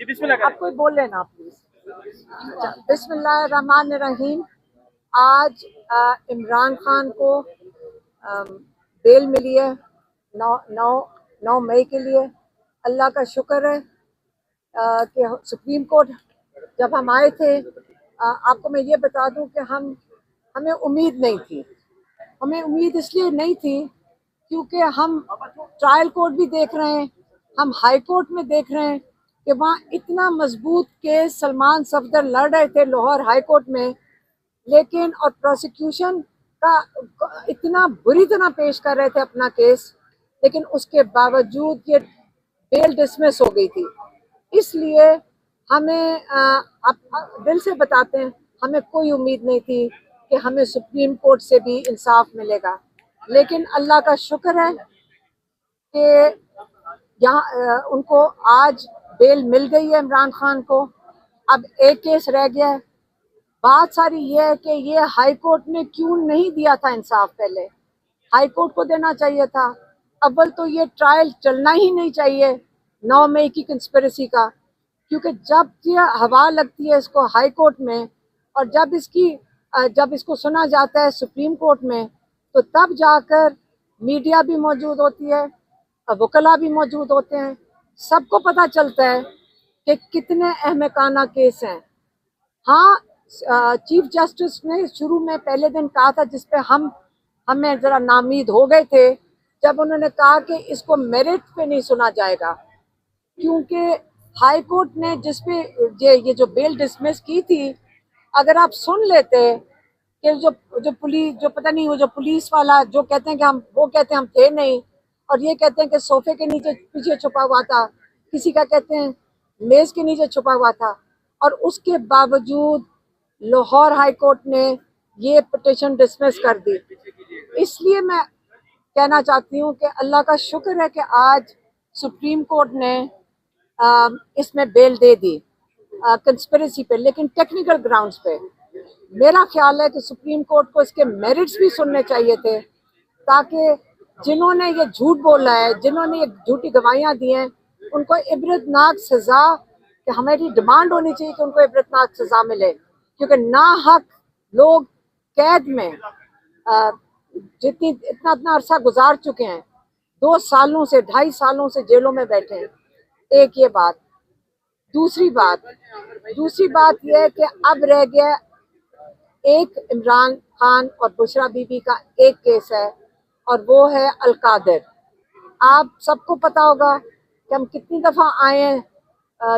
जी बिस्मिल्लाह आप कोई बोल लेना प्लीज। बिस्मिल्लाहिर्रहमानिर्रहीम। आज इमरान खान को बेल मिली है 9 मई के लिए। अल्लाह का शुक्र है कि सुप्रीम कोर्ट जब हम आए थे, आपको मैं ये बता दूं कि हमें उम्मीद नहीं थी। हमें उम्मीद इसलिए नहीं थी क्योंकि हम ट्रायल कोर्ट भी देख रहे हैं, हम हाई कोर्ट में देख रहे हैं कि वहाँ इतना मजबूत केस सलमान सफदर लड़ रहे थे लाहौर हाई कोर्ट में, लेकिन और प्रोसिक्यूशन का इतना बुरी तरह पेश कर रहे थे अपना केस, लेकिन उसके बावजूद ये बेल डिसमिस हो गई थी। इसलिए हमें आप दिल से बताते हैं, हमें कोई उम्मीद नहीं थी कि हमें सुप्रीम कोर्ट से भी इंसाफ मिलेगा, लेकिन अल्लाह का शुक्र है कि यहाँ उनको आज बेल मिल गई है इमरान खान को। अब एक केस रह गया है। बात सारी ये है कि ये हाई कोर्ट ने क्यों नहीं दिया था इंसाफ। पहले हाई कोर्ट को देना चाहिए था। अव्वल तो ये ट्रायल चलना ही नहीं चाहिए 9 मई की कंस्पिरेसी का, क्योंकि जब ये हवा लगती है इसको हाई कोर्ट में और जब इसको सुना जाता है सुप्रीम कोर्ट में, तो तब जाकर मीडिया भी मौजूद होती है, वकला भी मौजूद होते हैं, सबको पता चलता है कि कितने अहमकाना केस हैं। हाँ, चीफ जस्टिस ने शुरू में पहले दिन कहा था, जिस पे हमें ज़रा नामीद हो गए थे, जब उन्होंने कहा कि इसको मेरिट पे नहीं सुना जाएगा, क्योंकि हाई कोर्ट ने जिस पे ये जो बेल डिसमिस की थी, अगर आप सुन लेते कि जो पुलिस जो पता नहीं वो जो पुलिस वाला जो कहते हैं कि वो कहते हैं हम थे नहीं, और ये कहते हैं कि सोफे के नीचे पीछे छुपा हुआ था, किसी का कहते हैं मेज के नीचे छुपा हुआ था, और उसके बावजूद लाहौर हाई कोर्ट ने ये पिटीशन डिसमिस कर दी। इसलिए मैं कहना चाहती हूँ कि अल्लाह का शुक्र है कि आज सुप्रीम कोर्ट ने इसमें बेल दे दी कंस्पिरेसी पे, लेकिन टेक्निकल ग्राउंड्स पे। मेरा ख्याल है कि सुप्रीम कोर्ट को इसके मेरिट्स भी सुनने चाहिए थे, ताकि जिन्होंने ये झूठ बोला है, जिन्होंने ये झूठी गवाहियां दी हैं, उनको इबरतनाक सज़ा, कि हमारी डिमांड होनी चाहिए कि उनको इबरतनाक सज़ा मिले, क्योंकि नाहक लोग कैद में इतना अरसा गुजार चुके हैं, 2 सालों से 2.5 सालों से जेलों में बैठे हैं। एक ये बात। दूसरी बात यह है कि अब रह गया एक इमरान खान और बुशरा बीबी का एक केस है, और वो है अलकादिर। आप सबको पता होगा कि हम कितनी दफ़ा आए हैं